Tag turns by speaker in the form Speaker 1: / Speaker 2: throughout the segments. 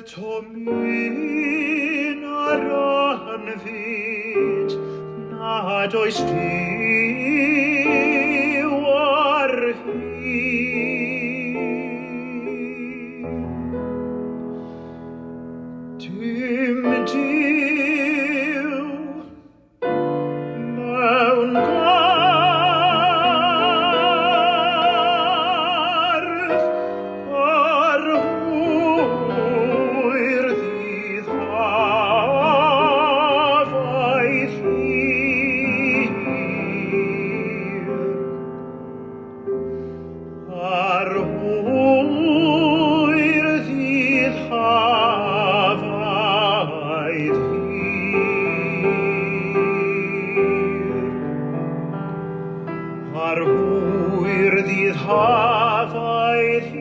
Speaker 1: Eto min ar anfyd nad oes diw ar hyn. Dim diw mewn gardd ar hwyr ddydd hafaidd hir. Ar hwyr ddydd hafaidd hir. Ar hwyr ddydd hafaidd hir.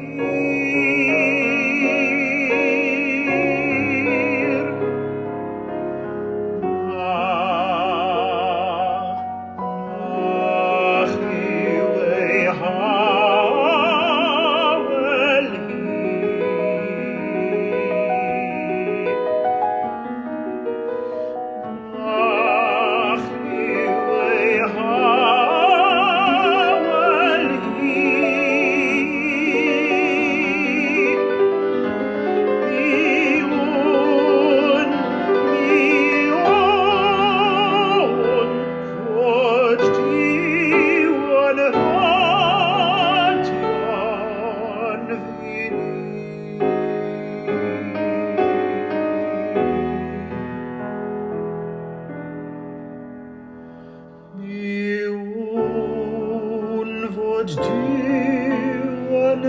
Speaker 1: Nach yw ei hawel hir. Nach yw ei hawel hir. Miwn, cwd diwn radion fi. Miwn fod diwn